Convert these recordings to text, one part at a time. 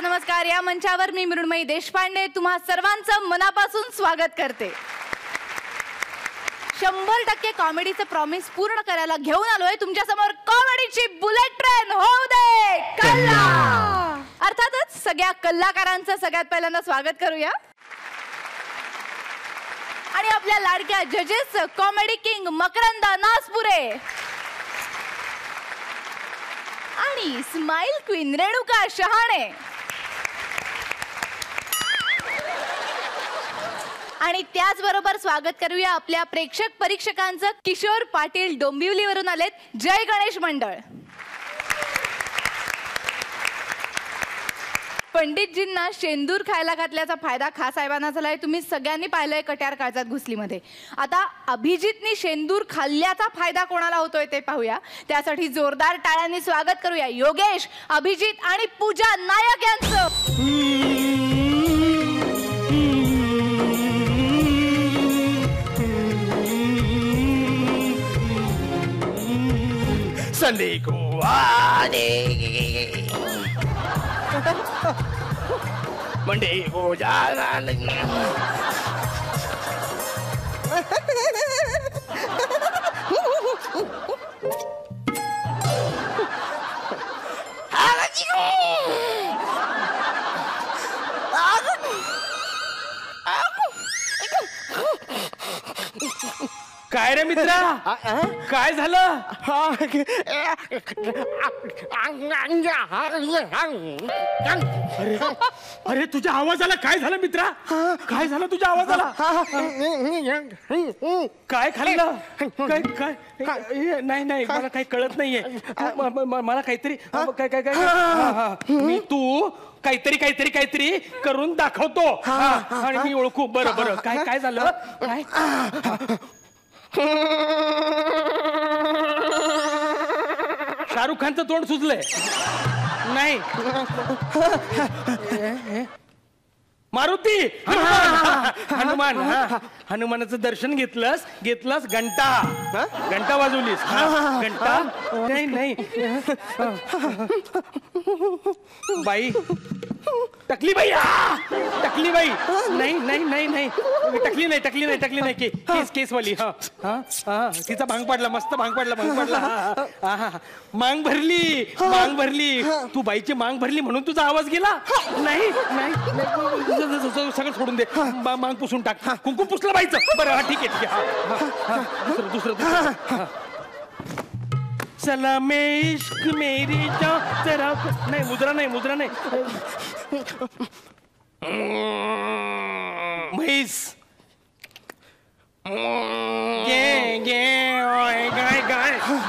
नमस्कार. या मंचावर मी मृण्मयी देशपांडे तुम्हा सर्वांचं मनापासून स्वागत करते. 100% कॉमेडीचं प्रॉमिस पूर्ण करायला घेऊन आलोय तुमच्या समोर कॉमेडीची बुलेट ट्रेन. होऊ दे कल्ला. अर्थातच सगळ्या कलाकारांचं सगळ्यात पहिल्यांदा स्वागत करूया आणि आपल्या लाडक्या जजेस कॉमेडी किंग मकरंद नासपुरे आणि स्माइल क्वीन रेणुका शहाणे आणि त्याचबरोबर स्वागत करूया आपल्या प्रेक्षक परीक्षकांचं. किशोर पाटील डोंबिवलीवरून आलेत. जय गणेश मंडळ. पंडितजींना शेंदूर खायला घातल्याचा फायदा खासाहेबांना झालाय. तुम्ही सगळ्यांनी पाहिलंय कट्यार काळजात घुसलीमध्ये. आता अभिजितनी शेंदूर खाल्ल्याचा फायदा कोणाला होतोय ते पाहूया. त्यासाठी जोरदार टाळ्यांनी स्वागत करूया योगेश, अभिजित आणि पूजा नायक यांचं. संडे को मंडे को जाना काय रे मित्रा, काय झालं? अरे तुझ्या आवाजाला काय झालं मित्रा? काय झालं तुझ्या आवाजाला? काय खाल्लं? काय नाही नाही मला काही कळत नाहीये. मला काहीतरी काय काय काय मी तू काहीतरी करून दाखवतो आणि मी ओळखू. बरं बरं काय काय झालं? काय शाहरुख खानचं तोंड सुजलंय? नाही. मारुती हनुमान. हनुमानाचं दर्शन घेतलंस घंटा वाजवलीस. घंटा नाही बाई टकली बाई नाही टकली नाही केस वाली. तिचा भांग पाडला, मस्त भांग पाडला. मांग भरली. तू बाईची मांग भरली म्हणून तुझा आवाज गेला? नाही सगळं सोडून दे. मांग पुसून टाक. कुंकू पुसलं बाईचं. बरं ठीक आहे. दुसरं सलामे इश्क मेरी जान जरा. नाही मुद्रा नाही. म्हैस.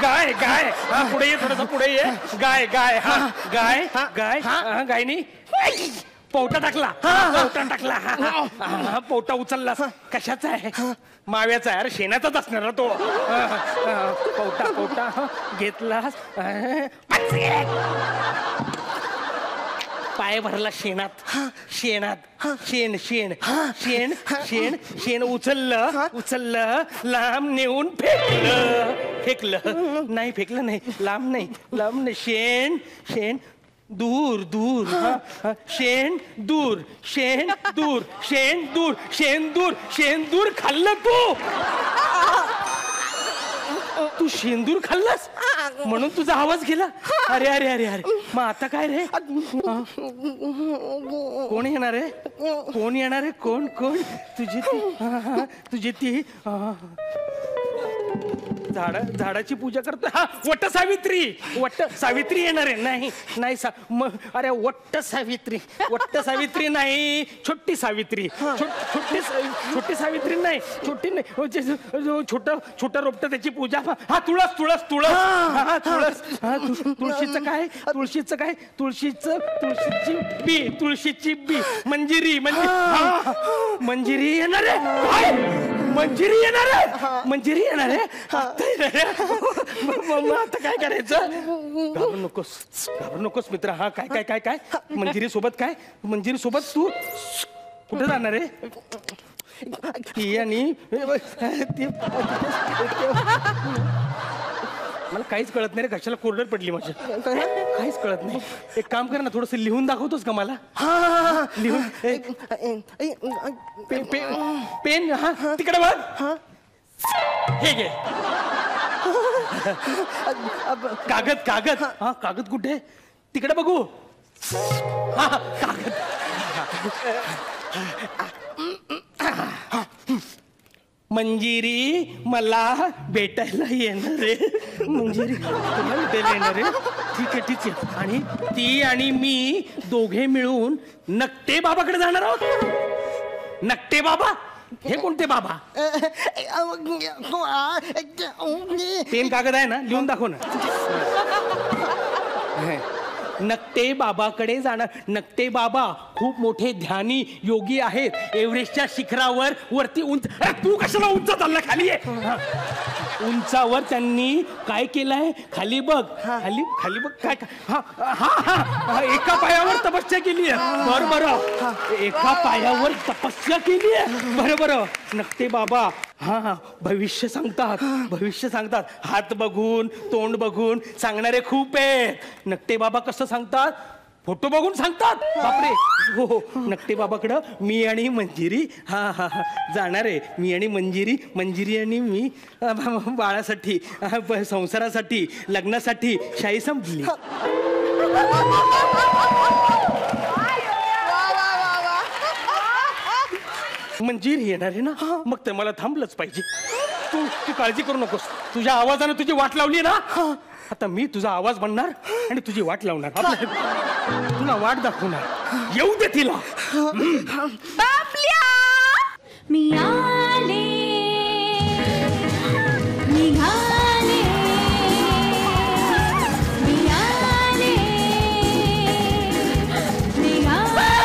गाय. पुढे ये, थोडस पुढे ये. गाय गायनी पोटा टाकला. पोटा उचलला. कशाचा आहे? माव्याचा आहे. अरे शेणाचाच असणार तो. पोटा घेतला. पाय भरला शेणात. शेण उचललं लांब नेऊन फेकलं. नाही फेकलं नाही. लांब नाही. शेण दूर. शेण दूर खाल्लं तू शेंदूर खाल्लास म्हणून तुझा आवाज गेला. अरे मग आता काय रे? कोण येणार आहे? कोण तुझी ती झाडाची पूजा करतो. वट सावित्री येणार आहे. नाही अरे वट्ट सावित्री नाही. छोटी सावित्री. छोटी सावित्री नाही. छोटी नाही. छोटं रोपट त्याची पूजा. तुळस. तुळशीची बी. मंजिरी येणार आहे. मंजिरी येणार आहे. आता काय करायचं? घाबरू नकोस मित्र. हा काय मंजिरी सोबत तू कुठे जाणार आहे? ती आणि मला काहीच कळत नाही रे, कशाला कोरडर पडली माझी, काहीच कळत नाही. एक काम कर ना, थोडस लिहून दाखवतोस का मला? लिहून पेन हा तिकडे बघ, हे घे. कागद कागद, हा कागद कुठे? तिकडे बघू. हा कागद. मंजिरी मला भेटायला येणार रे, मंजिरी तुला भेटायला येणार रे. ठीक आहे ठीक आहे. आणि ती आणि मी दोघे मिळून नकटे बाबाकडे जाणार आहोत. नकटे बाबा? हे कोणते बाबा? पेन कागद आहे ना, लिहून दाखव ना. नकटे बाबाकडे जाणार. नकटे बाबा खूप मोठे ध्यानी योगी आहेत. एव्हरेस्टच्या शिखरावर वरती उंच. तू कशाला उंच चालला? खाली आहे. उंचावर त्यांनी काय केलंय? खाली बघ, खाली खाली बघ. काय हा हा हा एका पायावर तपस्या केली आहे. बरं बरं, एका पायावर तपस्या केली आहे. बरं बरं. नकटे बाबा हा हा भविष्य सांगतात, भविष्य सांगतात. हात बघून तोंड बघून सांगणारे खूप आहेत. नकटे बाबा कसं सांगतात? फोटो बघून सांगतात. बापरे. हो हो. नकटे बाबाकडं मी आणि मंजिरी हा हा हा जाणार आहे. मी आणि मंजिरी, मंजिरी आणि मी बाळासाठी, संसारासाठी, लग्नासाठी शाही संपली. मंजिरी येणार आहे ना, मग तर मला थांबलंच पाहिजे. तू काळजी करू नकोस. तुझ्या आवाजाने तुझी वाट लावली ना, आता मी तुझा आवाज बनणार आणि तुझी वाट लावणार. तुला वाट दाखवणार. येऊ दे तिला. मी आले, निघाले, मी आले, निघाले,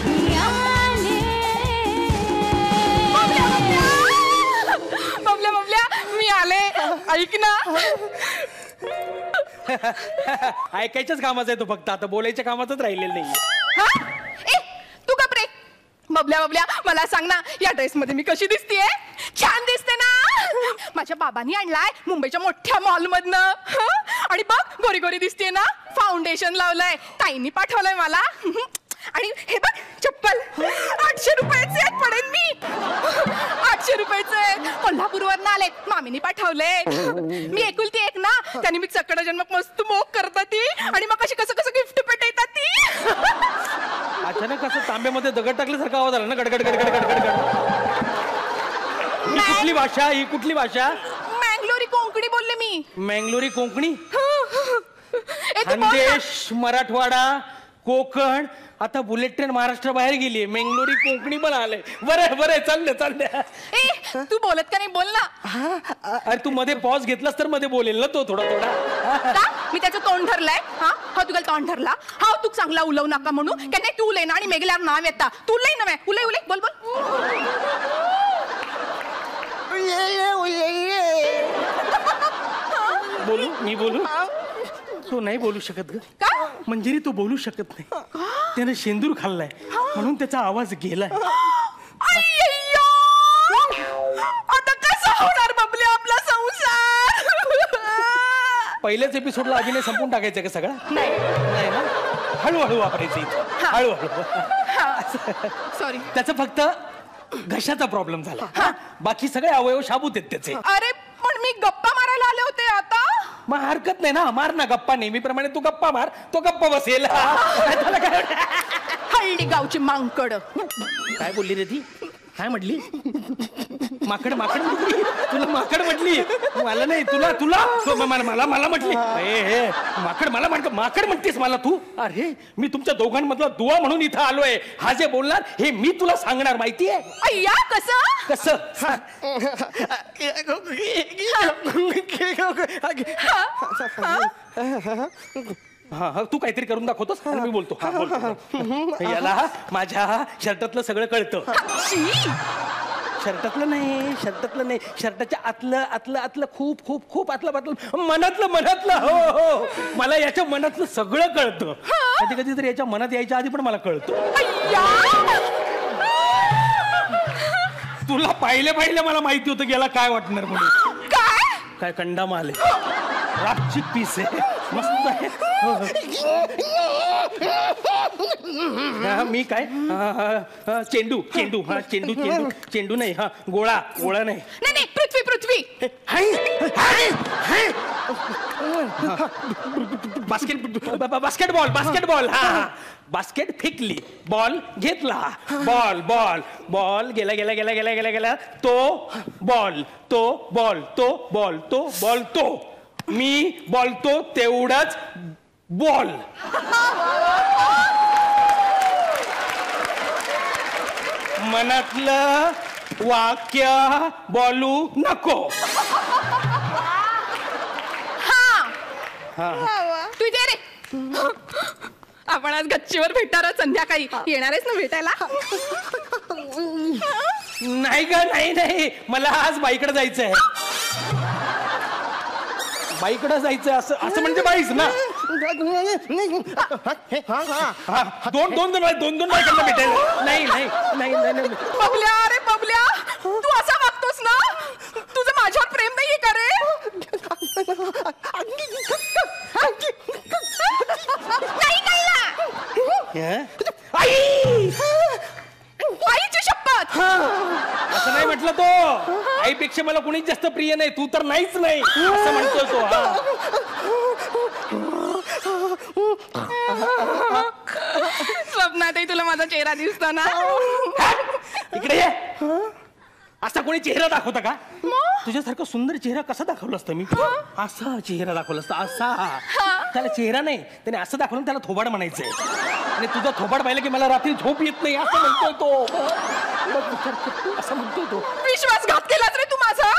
मी आले. बबल्या बबल्या मी आले. ऐक ना. ऐकायच्याच कामाचा आहे तो फक्त, आता बोलायच्या कामातच राहिलेलं नाही. तू गप रे. बबल्या बबल्या मला सांग ना, या ड्रेस मध्ये मी कशी दिसतेय? छान दिसते ना? माझ्या बाबांनी आणलाय मुंबईच्या मोठ्या मॉल मधनं. आणि बघ गोरी गोरी दिसतेय ना. फाउंडेशन लावलंय, ताईंनी पाठवलंय मला. आणि हे बघ चप्पल 800 रुपयाचे आहेत. पडेल मी 800 रुपयाचे. कोल्हापूरवरनं आले, मामीनी पाठवले. मी एकुलती एक ना, त्यांनी मी सकड जन्मक मस्त मोक करतात ती. आणि मग कशी कसं कसं गिफ्ट पेटायतात ती. अचानक असं तांब्यामध्ये दगड टाकल्यासारखा आवाज आला ना, गडगड गडगड गडगड. ही कुठली भाषा? ही कुठली भाषा? मँगलोरी कोंकणी बोलले मी. मँगलोरी कोंकणी? खानदेश, मराठवाडा, कोकण. आता बुलेट ट्रेन महाराष्ट्र बाहेर गेली, मंगलोरी कोकणी पण आलंय. बरं बरं, चाललं चाललं. तू बोलत का नाही? बोल ना. अरे तू मध्ये पॉज घेतलास तर मध्ये बोलेल ना तो थोडा थोडा. मी त्याचं तोंड धरलंय. हा तुला तोंड धरला. हा तू चांगला उलव नका म्हणून. काय नाही तू लेना आणि मेघल्यावर नाव येता. तू लई ना उले उले बोल बोल. बोलू? मी बोलू? तो नाही बोलू शकत ग. मंजिरी तो बोलू शकत नाही. त्याने शेंदूर खाल्लाय म्हणून त्याचा आवाज गेलाय. आता कसा होणार बबल्या आपला संसार? पहिल्याच एपिसोडला अभिनय संपून टाकायचा का सगळा? नाही ना, हळूहळू वापरायचं इथं. हळूहळू. सॉरी. त्याचं फक्त घशाचा प्रॉब्लेम झाला. बाकी सगळे अवयव शाबूत आहेत त्याचे. अरे पण मी गप्पा मारायला आले होते. आता मग हरकत नाही ना, मार ना गप्पा. नेहमीप्रमाणे तू गप्पा मार, तो गप्पा बसेल. हल्ली गावची मांकड. काय बोलली रे ती? काय म्हटली? माकड माकड म्हटली? तुला माकड म्हटली? मला नाही, तुला तुला मला मला म्हटली. माकड मला माकड म्हणतेस मला तू? अरे मी तुमच्या दोघांमधला दुवा म्हणून इथं आलोय. हा जे बोलणार हे मी तुला सांगणार, माहितीये? अय्या कसं कसं? हा तू काहीतरी करून दाखवतोस आणि मी बोलतो. हा बोलतो. याला माझ्या शर्टातलं सगळं कळतं. शर्टातलं नाही, शर्टाच्या आतलं आतलं आतलं खूप खूप खूप आतलं आतलं मनातलं. हो हो, मला याच्या मनातलं सगळं कळतं. कधी कधी तर याच्या मनात यायच्या आधी पण मला कळतं. तुला पाहिलं मला माहिती होतं की याला काय वाटणार म्हणून. काय काय कंडा माल आहे, रातची पीस आहे, मस्त आहे. मी काय चेंडू चेंडू हा चेंडू चेंडू चेंडू नाही हा गोळा गोळा नाही. नाही पृथ्वी पृथ्वी. बास्केटबॉल बास्केटबॉल हा बास्केट फेकली, बॉल घेतला, बॉल बॉल बॉल गेला गेला गेला गेला गेला गेला, तो बॉल तो बॉल तो बॉल तो बॉल तो मी बॉलतो तेवढाच बॉल. मनातलं वाक्य बोलू नको. तू इथे रे. आपण आज गच्चीवर भेटणार आहोत संध्याकाळी, येणार आहेस ना भेटायला? नाही ग नाही नाही, मला आज बाईकडे जायचंय. बाईकडे जायचं असं असं म्हणजे बाईच ना. दोन दोन दोन दोन बाईकडनं भेटायला. नाही नाही नाही नाही. बबल्या अरे बबल्या, तू असा वागतोस ना? तुझं माझ्यावर प्रेम नाहीये का रे? नाही कळलं. आई आईची शपथ. असं नाही म्हटलं तो. आईपेक्षा मला कोणीच जास्त प्रिय नाही, तू तर नाहीच नाही असं म्हणतो तो. स्वप्नातही तुला माझा चेहरा दिसतो ना. इकडे ये. असा कोणी चेहरा दाखवता का? तुझ्यासारखं सुंदर चेहरा कसा दाखवला असता मी? असा चेहरा दाखवला असता असा. त्याला चेहरा नाही, त्याने असं दाखवलं त्याला थोबाड म्हणायचंय. आणि तुझा थोबाड पाहिलं की मला रात्री झोप येत नाही असं म्हणतोय तो. असं म्हणतोय तो. विश्वासघात केलाच रे तू माझा.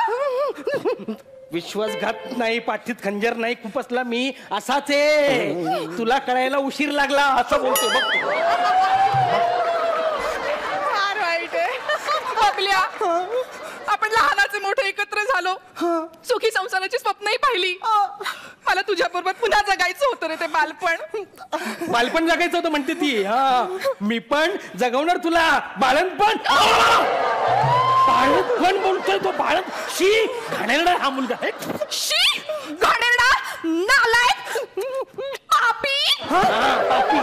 विश्वासघात नाही, पाठीत खंजर नाही खुपसला मी, असाच आहे. तुला कळायला उशीर लागला असं बोलतो बघ. फार वाईट आहे. बबल्या, आपण लहानाचे मोठे एकत्र झालो, सुखी संसाराची स्वप्नही पाहिली. मला तुझ्या बरोबर पुन्हा जगायचं होतं रे ते बालपण. बालपण जगायचं होतं म्हणते ती. हा मी पण जगवणार तुला बाळणपण. बाळणपण बोलतोय तो. बाळण शी घाणेरडा हा मुलगा आहे. शी घाणेरडा नालायक पापी. पापी.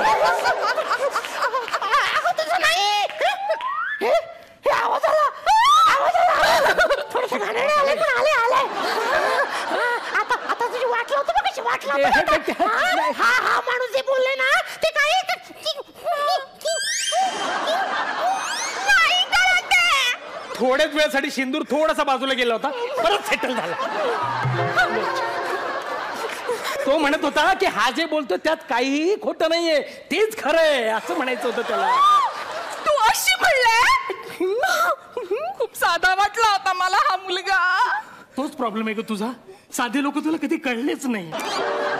तुझं नाही. हे आवाज आला. थोडंसं घाणेरडं आलंय पण आले आले. आता तुझी वाट लावतो बघ कशी वाट लावतो. हा माणूस जे बोलले ना ते काय नाही कळत आहे. थोड्याच वेळासाठी शेंदूर थोडासा बाजूला गेला होता, परत सेटल झाला. तो म्हणत होता की हा जे बोलतो त्यात काहीही खोटं नाहीये, तेच खरंय असं म्हणायचं होतं त्याला. तू अशी म्हणले. खूप साधा वाटला होता मला हा मुलगा. तोच प्रॉब्लेम आहे का तुझा? साधे लोक तुला कधी कळलेच नाही,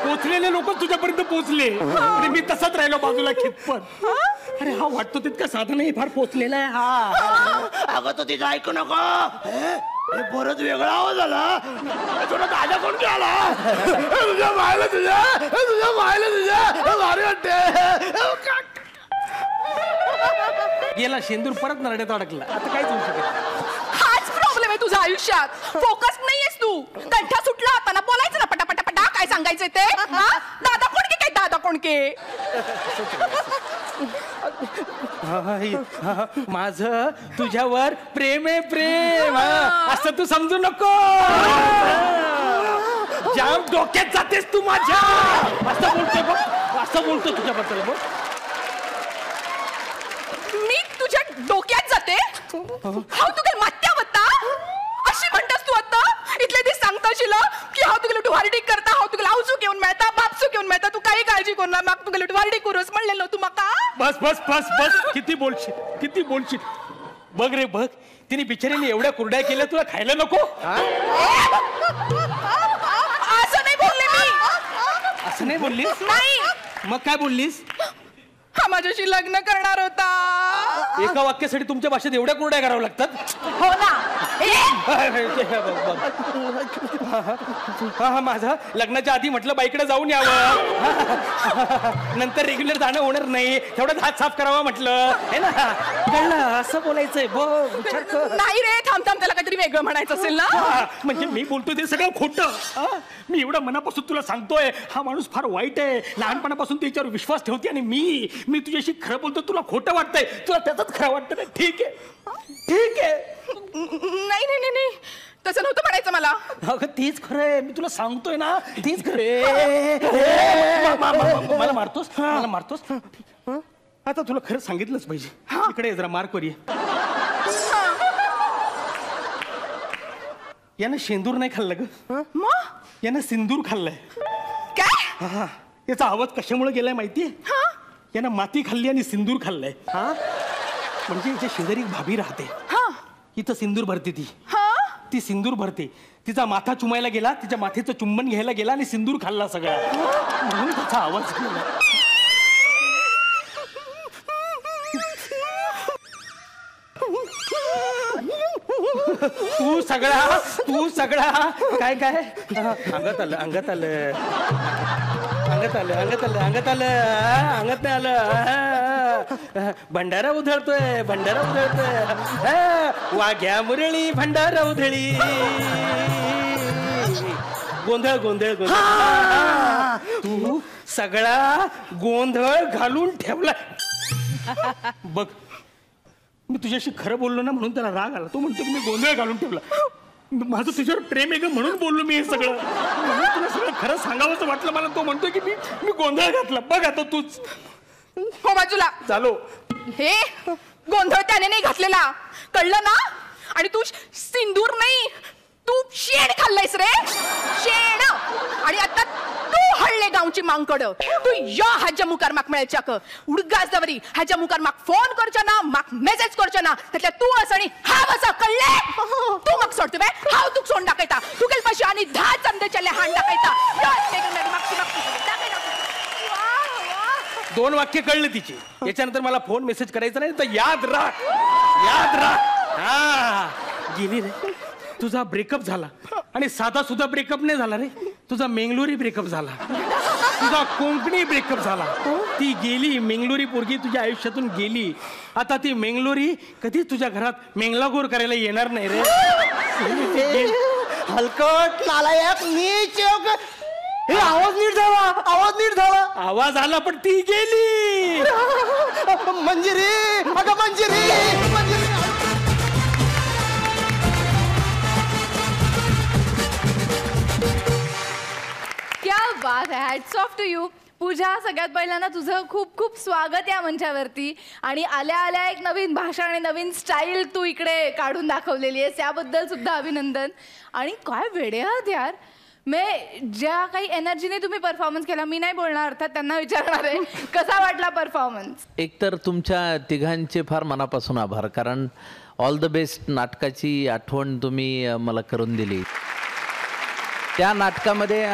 पोचलेले लोक तुझ्यापर्यंत पोचले आणि मी तसाच राहिलो बाजूला खितपत. अरे हा वाटतो तितका साधा नाही, फार पोचलेला आहे हा. अगं तो तिचं ऐकू नको. परत वेगळा आवाज आला. थोडा दादा कोण आला? तुझ्या मायला तुझ्या तुझ्या मायला तुझ्या भारी वाटते. गेला शेंदूर, परत नरड्यात अडकला. आता काहीच होऊ शकत. हाच प्रॉब्लेम आहे तुझ्या आयुष्यात. फोकस नाहीयेस तू. कंठा सुटला होता ना, बोलायचं ना पटापटा. काय सांगायचं ते? दादा कोणके काय दादा कोणके? माझं तुझ्यावर प्रेम आहे प्रेम, असं तू समजू नको. जाम डोक्यात जातेस तू माझ्या. असं बोलतोय बघ, असं बोलतो तुझ्याबद्दल बघ. मी तुझ्या डोक्यात जाते? हाव तू काय मात्या होता अशी म्हणतास तू आता? इथले ते सांगताशील की हाव तुला डुवारडी करता, हाव तुला आऊचू घेऊन मिळता, बापचू घेऊन मिळता. तू काही काळजी करू नका, मग तुला डुवारडी करूस म्हणलेलो तू मका. बस बस बस बस, किती बोलशील किती बोलशील. बघ रे बघ, तिने बिचारीने एवढ्या कुरड्या केल्या, तुला खायला नको? असं नाही बोलले मी. असं नाही बोललीस? नाही. मग काय बोललीस? हा माझ्याशी लग्न करणार होता. एका वाक्यासाठी तुमच्या भाषेत एवढ्या कुरड्या कराव्या लागतात? हो ना. माझं लग्नाच्या आधी म्हटलं बाईकडे जाऊन यावं, नंतर रेग्युलर जाणं होणार नाही, तेवढंच हात साफ करावा म्हटलं, है ना? कळलं? असं बोलायचंय. नाही रे, थांब त्याला काहीतरी वेगळं म्हणायचं असेल ना. म्हणजे मी बोलतोय ते सगळं खोटं. मी एवढं मनापासून तुला सांगतोय, हा माणूस फार वाईट आहे, लहानपणापासून त्याच्यावर विश्वास ठेवते, आणि मी तुझ्याशी खरं बोलतो, तुला खोटं वाटतंय, तुला त्याच खरं वाटतं ना. ठीक आहे, ठीक आहे. नाही तसं नव्हतं म्हणायचं मला. अगं तीच खरं आहे, मी तुला सांगतोय ना, तीच खरं. मला मारतोस. आता तुला खरं सांगितलंच पाहिजे. इकडे जरा मार्कवर ये. यानं शेंदूर नाही खाल्लं ग, यानं सिंदूर खाल्लंय. काय? याचा आवाज कशामुळे गेलाय माहितीये? यानं माती खाल्ली आणि सिंदूर खाल्लंय. म्हणजे याच्या शेजारी एक भाभी राहते, इथं सिंदूर भरते ती सिंदूर भरते, तिचा माथा चुमायला गेला, तिच्या माथेचं चुंबन घ्यायला गेला आणि सिंदूर खाल्ला सगळा, म्हणून त्याचा आवाज गेला. तू सगळा काय अंगात आलं भंडारा उधळतोय वाघ्या मुरळी भंडारा उधळी गोंधळ तू सगळा गोंधळ घालून ठेवला. बघ, मी तुझ्याशी खरं बोललो ना म्हणून त्याला राग आला. तो म्हणतो की मी गोंधळ घालून ठेवला. माझं तुझ्यावर प्रेम आहे ग म्हणून बोललो मी हे सगळं, म्हणून तुला सगळं खरं सांगावंसं वाटलं मला. तो म्हणतोय की मी गोंधळ घातला. बघ आता तूच हो बाजूला चालो. हे गोंधळ त्याने नाही घातलेला, कळलं ना? आणि तू सिंदूर नाही, तू शेण खाल्लायस रे, शेण. आणि आता तू हळले गावची मांकड, तू या हाज्या मुकार माक मेळच्या क उडगास दवरी हाज्या मुकार माक फोन करच्या ना, माक मेसेज करच्या ना, त्यातल्या तू असं आणि हाव असं, कळले? तू मग सोडतो बे, हाव तू सोड टाकायता, तू गेल पाशी आणि 10 चंदेच्या हाण टाकायता. 2 वाक्य कळलं तिची. याच्यानंतर मला फोन मेसेज करायचा नाही, तर याद राख. गेली रे. तुझा ब्रेकअप झाला, आणि साधा सुद्धा ब्रेकअप नाही झाला रे, तुझा मेंगलोरी ब्रेकअप झाला, तुझा कोंकणी ब्रेकअप झाला. ती गेली, मेंगलोरी पोरगी तुझ्या आयुष्यातून गेली. आता ती मेंगलोरी कधी तुझ्या घरात मेंगलागोर करायला येणार नाही रे. हलकट नालायक नीच. हे आवाज नीट झाला. आवाज आला पण ती गेली. मंजिरी. क्या बात आहे, हॅट्स ऑफ टू यू. पूजा, सगळ्यात पहिल्यांदा तुझं खूप खूप स्वागत या मंचावरती. आणि आल्या आल्या एक नवीन भाषा आणि नवीन स्टाईल तू इकडे काढून दाखवलेली आहे, त्याबद्दल सुद्धा अभिनंदन. आणि काय वेडे आहात यार. ज्या काही एनर्जीने तुम्ही परफॉर्मन्स केला, मी नाही बोलणार, अर्थात त्यांना विचारणार आहे, कसा वाटला परफॉर्मन्स? एकतर तुमच्या तिघांचे फार मनापासून आभार, कारण ऑल द बेस्ट नाटकाची आठवण तुम्ही मला करून दिली. त्या नाटकामध्ये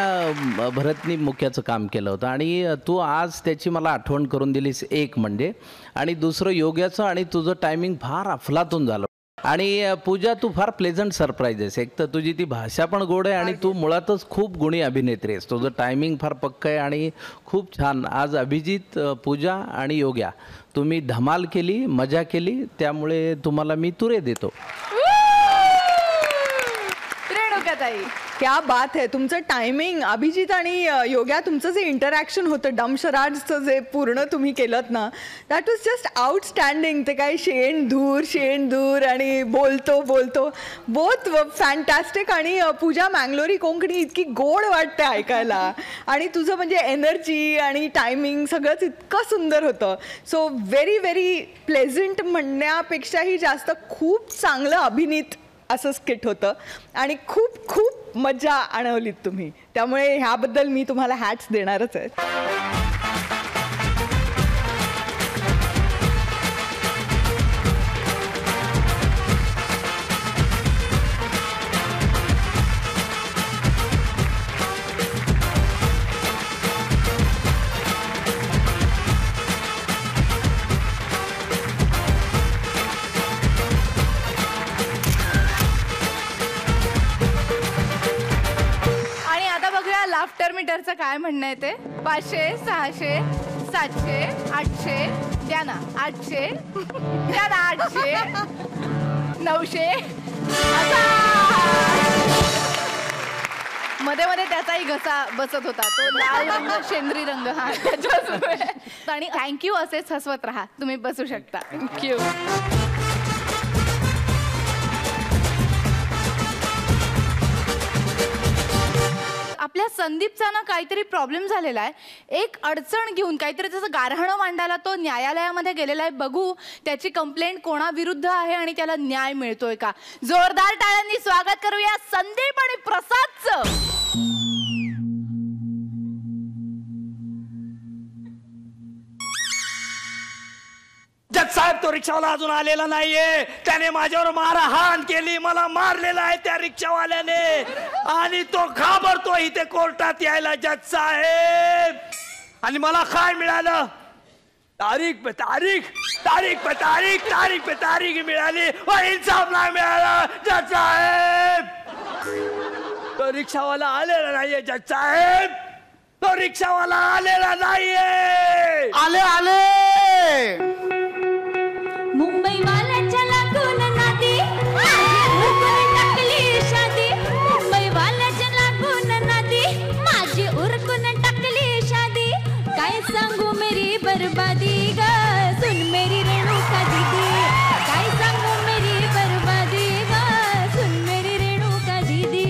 भरतनी मुख्याचं काम केलं होतं, आणि तू आज त्याची मला आठवण करून दिलीस, एक म्हणजे. आणि दुसरं योग्याचं आणि तुझं टायमिंग फार अफलातून झालं. आणि पूजा, तू फार प्लेझंट सरप्राईज आहेस. एक तर तुझी ती भाषा पण गोड आहे, आणि तू मुळातच खूप गुणी अभिनेत्री आहेस. तुझं टायमिंग फार पक्कं आहे आणि खूप छान. आज अभिजित, पूजा आणि योग्या तुम्ही धमाल केली, मजा केली, त्यामुळे तुम्हाला मी तुरे देतो. रेणुकाताई, क्या बात आहे. तुमचं टायमिंग, अभिजित आणि योग्या, तुमचं जे इंटरॅक्शन होतं, डमशराजचं जे पूर्ण तुम्ही केलं ना, दॅट वॉज जस्ट आउटस्टँडिंग. ते काय शेण दूर आणि बोलतो बोथ फॅन्टॅस्टिक. आणि पूजा, मँगलोरी कोंकणी इतकी गोड वाटते ऐकायला, आणि तुझं म्हणजे एनर्जी आणि टायमिंग सगळंच इतकं सुंदर होतं. सो व्हेरी व्हेरी प्लेझंट म्हणण्यापेक्षाही जास्त खूप चांगलं अभिनीत असं स्किट होतं, आणि खूप खूप मजा आणवलीत तुम्ही. त्यामुळे ह्याबद्दल मी तुम्हाला हॅट्स देणारच आहे. आफ्टर मीटरचं काय म्हणणं आहे ते? 500, 600, 700, 800, द्या ना 800, द्या ना 800, 900. मध्ये मध्ये त्याचाही घसा बसत होता, तो लाल रंग शेंद्री रंग. हा त्याच्याच. आणि थँक्यू, असेच हसवत राहा. तुम्ही बसू शकता. थँक्यू. आपल्या संदीपचा ना काहीतरी प्रॉब्लेम झालेला आहे. एक अडचण घेऊन काहीतरी त्याचं गारहाणं मांडायला तो न्यायालयामध्ये गेलेला आहे. बघू त्याची कंप्लेंट कोणाविरुद्ध आहे आणि त्याला न्याय मिळतोय का. जोरदार टाळ्यांनी स्वागत करूया संदीप आणि प्रसादचं. जज साहेब, तो रिक्षावाला अजून आलेला नाहीये. त्याने माझ्यावर मारहाण केली, मला मारलेला आहे त्या रिक्षावाल्याने, आणि तो घाबरतो इथे कोर्टात यायला. जज साहेब, आणि मला काय मिळालं? तारीख पे तारीख, तारीख पे तारीख, तारीख पे तारीख मिळाली, इन्साफ नाही मिळाला. जज साहेब, तो रिक्षावाला आलेला नाहीये. जज साहेब, तो रिक्षावाला आलेला नाहीये. आले आले. मुंबई वाल्याच्या लागून नादी, माझी उरकून टाकली शादी. मुंबई वाल्याच्या लागून नादी, माझी उरकून टाकली शादी. काय सांगू मेरी बर्बादी ग, सुन मेरी रेणुका दीदी. काय सांगू मेरी बर्बादी ग, सुन मेरी रेणुका दीदी.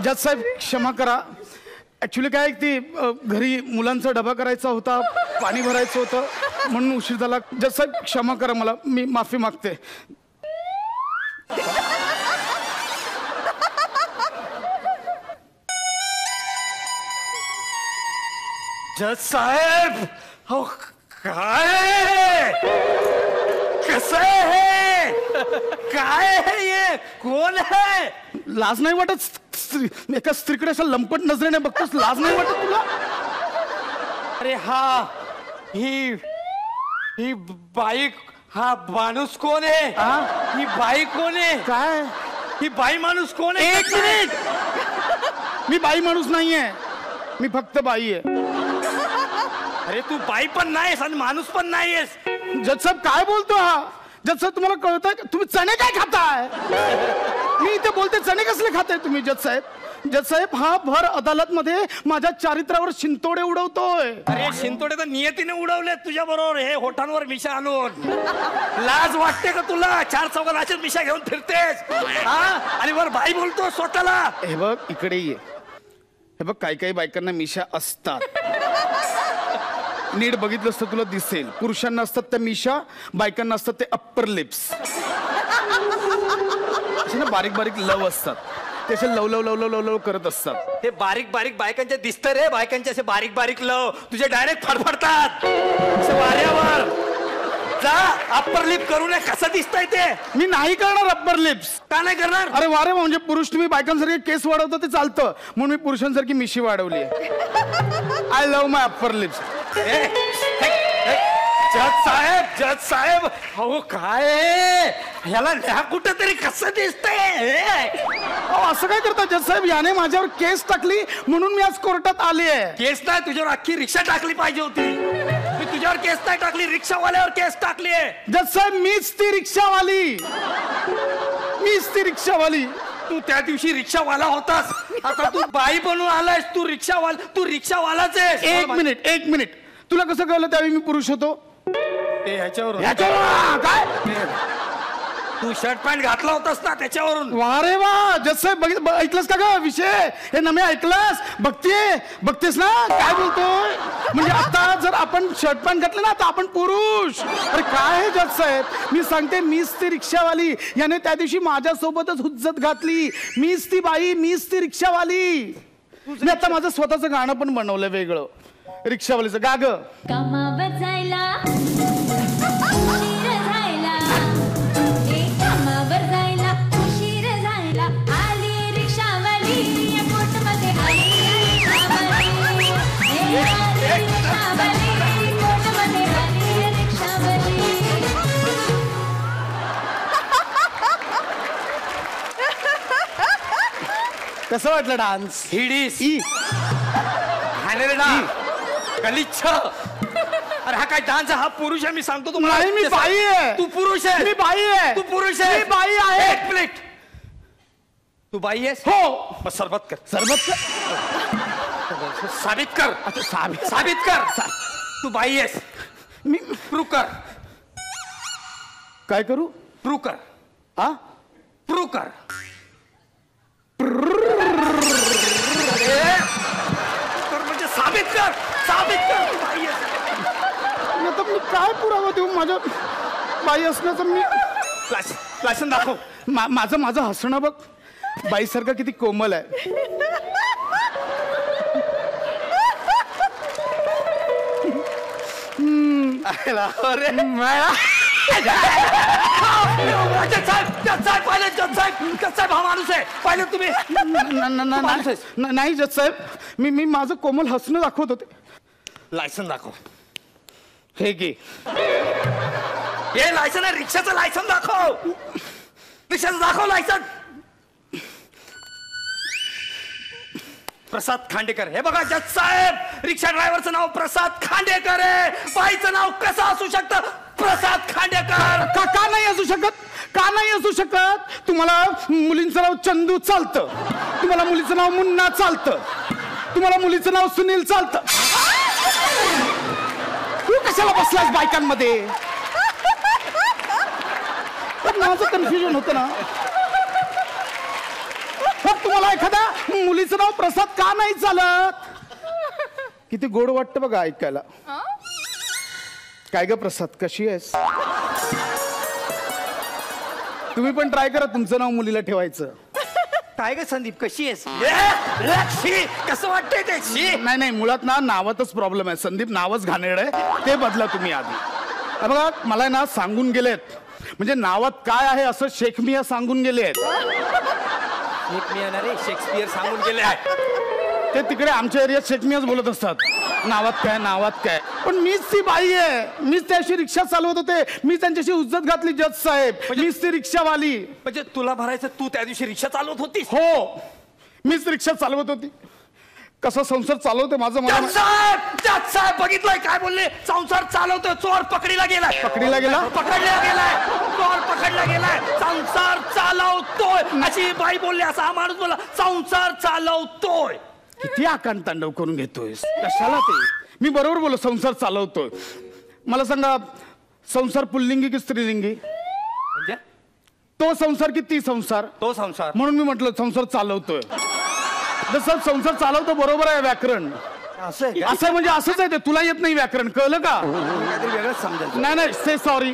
जज साहेब, क्षमा करा. ऍक्च्युली काय ती घरी मुलांचा डबा करायचा होता, पाणी भरायचं होतं, म्हणून उशीर झाला. जज साहेब, क्षमा करा मला, मी माफी मागते. जज साहेब, हो काय, कसं आहे, काय आहे ये, कोण आहे? लाज नाही वाटत? एका स्त्रीकडे असं लंपट नजरेने बघतोस, लाज नाही वाटत तुला? अरे हा, ही बाईक, हा माणूस कोण आहे? ही बाई कोण आहे? काय? ही बाई माणूस कोण आहे? एक मिनिट, मी बाई माणूस नाहीये, मी फक्त बाई आहे. अरे तू बाई पण नाहीस आणि माणूस पण नाहीयेस. जज साहेब, काय बोलतो हा? जज साहेब, तुम्हाला कळतंय? तुम्ही चणे काय खाताय? मी इथे बोलते, चणे कसले खाताय तुम्ही? जज साहेब, जज साहेब, हा भर अदालत मध्ये माझ्या चारित्र्यावर शिंतोडे उडवतोय. अरे शिंतोडे तर नियतीने उडवले तुझ्या बरोबर, हे होठांवर मिशा आणून. लाज वाटते का तुला? 4 चौघात अशीच मिशा घेऊन फिरतेस, हा? आणि वर बाई बोलतो स्वतःला. हे बघ, इकडे ये. हे बघ, काही काही बायकांना मिशा असतात. नीट बघितलंस तर तुला दिसेल. पुरुषांना असतात त्या मिशा, बायकांना असतात ते अप्पर लिप्स. ना बारीक बारीक लव असतात, त्याचे लव लव लव लव लव लव करत असतात. ते बारीक बारीक बायकांचे दिसत रे, बायकांचे असे बारीक बारीक लव तुझे डायरेक्ट फडफडतात वाऱ्यावर. जा अप्पर लिप करू नये. कसं दिसतंय ते? मी नाही करणार अप्पर लिप्स. का नाही करणार? अरे वारे, म्हणजे पुरुष तुम्ही बायकांसारखे केस वाढवता ते चालतं, म्हणून मी पुरुषांसारखी मिशी वाढवली. I love my upper lips. जज साहेब, जज साहेब, हो काय ह्याला ह्या कुठं तरी कसं दिसतंय? असं काय करता जज साहेब? याने माझ्यावर केस टाकली म्हणून मी आज कोर्टात आली आहे. केस नाही, तुझ्यावर अख्खी रिक्षा टाकली पाहिजे होती. मी तुझ्यावर केस नाही टाकली, रिक्षावाल्यावर केस टाकली आहे. जज साहेब, मीच ती रिक्षावाली, मीच ती रिक्षावाली. तू त्या दिवशी रिक्षावाला होतास, आता तू बाई बनून आलायस. तू रिक्षावालाच आहेस. एक मिनिट, एक मिनिट. तुला कसं कळलं त्यावेळी मी पुरुष होतो? ह्याच्यावरून काय? तू शर्ट पॅन्ट घातला होतास ना, त्याच्यावरून. वा रे वा. जज साहेब, ऐकलंस का ग विषय? हे नमे ऐकलंस? बघतेस ना काय बोलतोय? म्हणजे आता जर आपण शर्ट पॅन्ट घातलं ना तर आपण पुरुष. अरे काय आहे जज साहेब, मी सांगते, मीच ती रिक्षावाली. याने त्या दिवशी माझ्यासोबतच हुज्जत घातली. मीच ती बाई, मीच ती रिक्षावाली. मी आता माझं स्वतःचं गाणं पण बनवलंय वेगळं, रिक्षावालीचं. गा ग. कामावर जायला उशीर झाला, कामावर जायला उशीर झाला. आली रिक्षावाली, कोर्टमध्ये आली रिक्षावाली, रिक्षावाली, कोर्टमध्ये आली रिक्षावाली. कसं वाटलं डान्स? हिडीस गलिच्छ. अरे हा काय डान्स? हा पुरुष आहे, मी सांगतो तुम्हाला. नाही, मी बाई आहे. तू पुरुष आहे. मी बाई आहे. तू पुरुष आहे. मी बाई आहे. एक प्लेट. तू बाई आहेस? हो. मग सरबत कर. सरबत कर. साबित कर. अच्छा, साबित कर. तू बाई आहेस. मी प्रूव्ह कर. काय करू? प्रूव्ह कर. हा, प्रूव्ह कर. म्हणजे साबित कर. साबित कर तू बाई आहेस. आता मी काय पुरावा देऊ माझ्या बाई असण्याचं? मी लायसन दाखव. माझं हसणं बघ बाईसारखं किती कोमल आहे. अरे साहेब हा माणूस आहे. पाहिलं तुम्ही? नाही जज साहेब, मी माझं कोमल हसणं दाखवत होते. लायसन दाखव. हे घे. हे लायसन आहे. रिक्षाचं लायसन दाखव. रिक्षाचं दाखव लायसन. प्रसाद खांडेकर. हे बघा जज साहेब, रिक्षा ड्रायव्हरचं नाव प्रसाद खांडेकर आहे. बाईचं नाव कसं असू शकतं? प्रसाद खांडेकर. का नाही असू शकत? का नाही असू शकत? तुम्हाला मुलींचं नाव चंदू चालतं, तुम्हाला मुलीचं नाव मुन्ना चालतं, तुम्हाला मुलीचं नाव सुनील चालतं. तू कशाला बसलास बायकांमध्ये? माझं कन्फ्युजन होतं ना. तुम्हाला एखाद्या मुलीचं नाव प्रसाद का नाही चालत? किती गोड वाटतं बघा ऐकायला. काय ग प्रसाद, कशी आहेस? तुम्ही पण ट्राय करा तुमचं नाव मुलीला ठेवायचं. काय ग संदीप, कशी आहेस? कसं वाटतंय ते? नाही, मुळात ना नावातच प्रॉब्लेम आहे. संदीप नावच घाणेरडं आहे, ते बदला तुम्ही आधी. बघा मला ना सांगून गेलेत, म्हणजे नावात काय आहे असं शेख मिया सांगून गेलेत. शेक्सपियर सांगून गेले आहे. ते तिकडे आमच्या एरियात शेख मियाच बोलत असतात. नावात काय, नावात काय. पण मीच ती बाई आहे. मीच त्याशी रिक्षा चालवत होते. मी त्यांच्याशी उज्जत घातली जज साहेब. मीच ती रिक्षावाली. म्हणजे तुला भरायचं, तू त्या दिवशी रिक्षा चालवत होतीस? हो, मीच रिक्षा चालवत होती. कसा संसार चालवते माझं मला. जज साहेब बघितलंय काय बोलले? संसार चालवतोय. चोर पकडीला गेलाय. पकडीला गेला? पकडला गेलाय. चोर पकडला गेलाय. संसार चालवतोय अशी बाई बोलली. असा हा माणूस बोला संसार चालवतोय. किती आकांत तांडव करून घेतोय? कशाला ते? मी बरोबर बोललो संसार चालवतोय. मला सांगा, संसार पुल्लिंगी की स्त्रीलिंगी? म्हणजे तो संसार की ती संसार? तो संसार. म्हणून मी म्हटलं संसार चालवतोय. जसं संसार चालवतो बरोबर आहे व्याकरण. असं म्हणजे असंच आहे ते. तुला येत नाही व्याकरण, कळलं का? वेगळंच समजायचं. नाही, से सॉरी,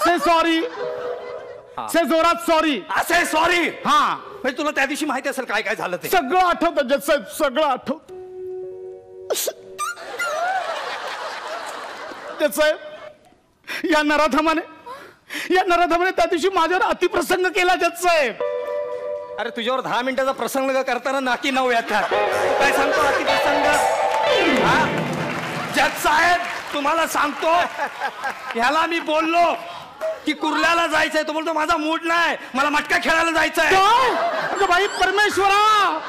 से सॉरी, से जोरात सॉरी. असे सॉरी. हा, म्हणजे तुला त्या दिवशी माहिती असेल काय काय झालं ते. सगळं आठवतं जज साहेब, सगळं आठवत. जज साहेब, या नराधमाने त्या दिवशी माझ्यावर अतिप्रसंग केला जज साहेब. अरे तुझ्यावर 10 मिनिटाचा प्रसंग करताना नाकी 9 येतात. काय सांगतो अतिप्रसंग? जज साहेब तुम्हाला सांगतो, ह्याला मी बोललो की कुर्ल्याला जायचंय. तो बोलतो माझा मूड नाही, मला मटका खेळायला जायचंय. अगं बाई परमेश्वरा,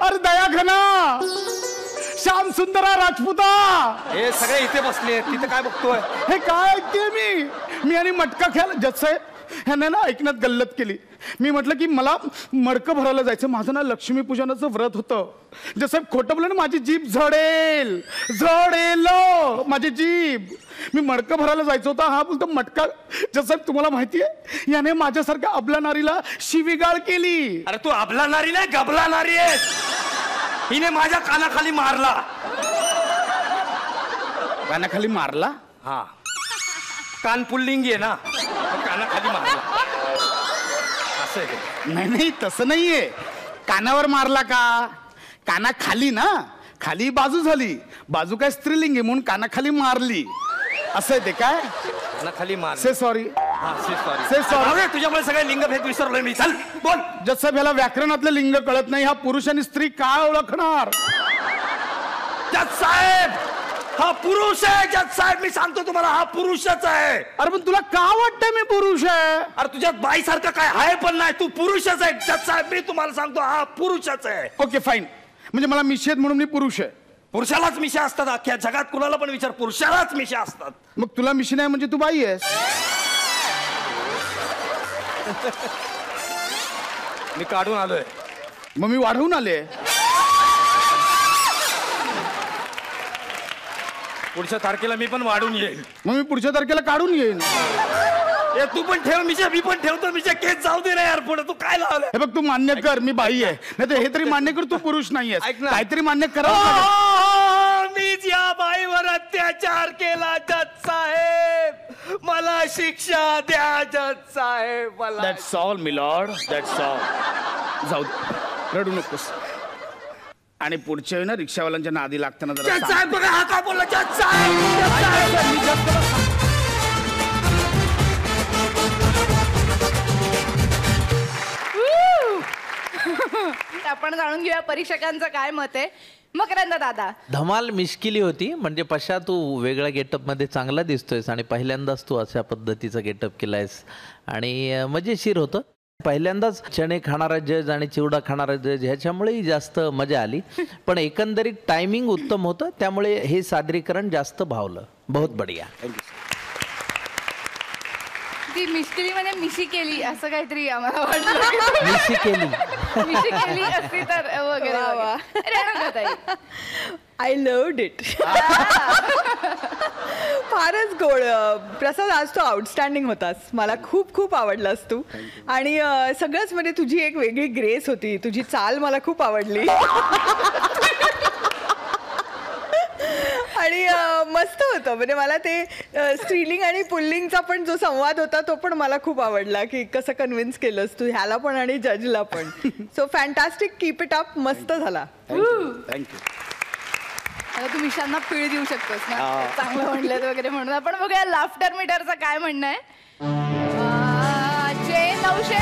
अरे दया घना, श्याम सुंदरा राजपुता, हे सगळे इथे बसले. तिथे काय बघतोय? हे काय ऐकते मी आणि मटका खेळायला. जज साहेब ह्याने ना ऐकण्यात गल्लत केली. मी म्हटलं की मला मडकं भरायला जायचं. माझं ना लक्ष्मीपूजनाचं व्रत होतं. जज साहेब खोटं बोललं ना, माझी जीभ झडेल माझी जीभ. मी मडकं भरायला जायचं होतं. हा बोलतो मटका. जज साहेब तुम्हाला माहिती आहे, याने माझ्यासारख्या अबला नारीला शिवीगाळ केली. अरे तू अबला नारी नाही, गबला नारी आहेस. हिने माझ्या कानाखाली मारला. कानाखाली मारला? हा, कान पुल्लिंगी आहे ना, कानाखाली मारला. असं आहे? नाही तसं नाहीये. कानावर मारला का? कानाखाली ना, खाली बाजू झाली. बाजू काय स्त्रीलिंगी म्हणून कानाखाली मारली. असं आहे ते काय? कानाखाली मार. से सॉरी. से सॉरी. तुझ्यामुळे सगळे लिंगभेद विसरलोय मी. चल बोल. जज साहेब ह्याला व्याकरणातलं लिंग कळत नाही. हा पुरुष आणि स्त्री काय ओळखणार? जज साहेब हा पुरुष आहे जज साहेब. मी सांगतो तुम्हाला हा पुरुषच आहे. अरे पण तुला का वाटतं मी पुरुष आहे? अरे तुझ्यात बाईसारखं काय आहे पण नाही. तू पुरुषच आहे जज साहेब. मी तुम्हाला सांगतो हा पुरुषच आहे. Okay fine. म्हणजे मला मिशी आहेत म्हणून मी पुरुष आहे. पुरुषालाच मिशा असतात. अख्ख्या जगात कुणाला पण विचार, पुरुषालाच मिशा असतात. मग तुला मिशी नाही म्हणजे तू बाई आहेस. मी काढून आलोय. मग मी वाढवून आले. पुढच्या तारखेला मी पण वाढून येईल. मग मी पुढच्या तारखेला काढून येईन. तू पण ठेव मिशा, मी पण ठेवतो मिशा. केस जाऊ दे ना यार पुढे. तू काय लावलं? हे बघ तू मान्य कर मी बाई आहे. नाही तर हे तरी मान्य कर तू पुरुष नाहीयेस. काहीतरी मान्य करावं. मीच या बाईवर अत्याचार केला जज साहेब. मला शिक्षा द्या जज साहेब. मला that's all me Lord. That's all. जाऊ दे, रडू नकोस. आणि पुढच्या वेळी ना रिक्षावाल्यांच्या नादी लागताना जज साहेब बघा हा काय बोलला. जज साहेब आपण जाणून घेऊया परीक्षकांचं काय मत आहे. मकरंद दादा. धमाल मिश्किली होती. म्हणजे पशा तू वेगळ्या गेटअप मध्ये चांगला दिसतोयस आणि पहिल्यांदाच तू अशा पद्धतीचा गेटअप केलायस आणि मजेशीर होतं. पहिल्यांदाच चणे खाणारा जज आणि चिवडा खाणारा जज ह्याच्यामुळेही जास्त मजा आली. पण एकंदरीत टायमिंग उत्तम होतं त्यामुळे हे सादरीकरण जास्त भावलं. बहुत बढिया. ती मिश्किली म्हणजे मिशी केली असं काहीतरी आम्हाला वाटलं. मिशी केली मिशी केली असती तर वगैरे. I loved it. फारच गोड. प्रसाद आज तू आउटस्टँडिंग होतास. मला खूप खूप आवडलास तू. आणि सगळंच म्हणजे तुझी एक वेगळी ग्रेस होती. तुझी चाल मला खूप आवडली. आणि मस्त होतं. म्हणजे मला ते स्त्रीलिंग आणि पुल्लिंगचा पण जो संवाद होता तो पण मला खूप आवडला की कसं कन्व्हिन्स केलंस तू ह्याला पण आणि जजला पण. So fantastic. Keep it up. मस्त झाला. थँक्यू. आता तू मिशांना पीळ देऊ शकतोस ना चांगलं म्हणलं वगैरे म्हणून. आपण बघूया लाफ्टर मीटरचं काय म्हणणं आहे. 900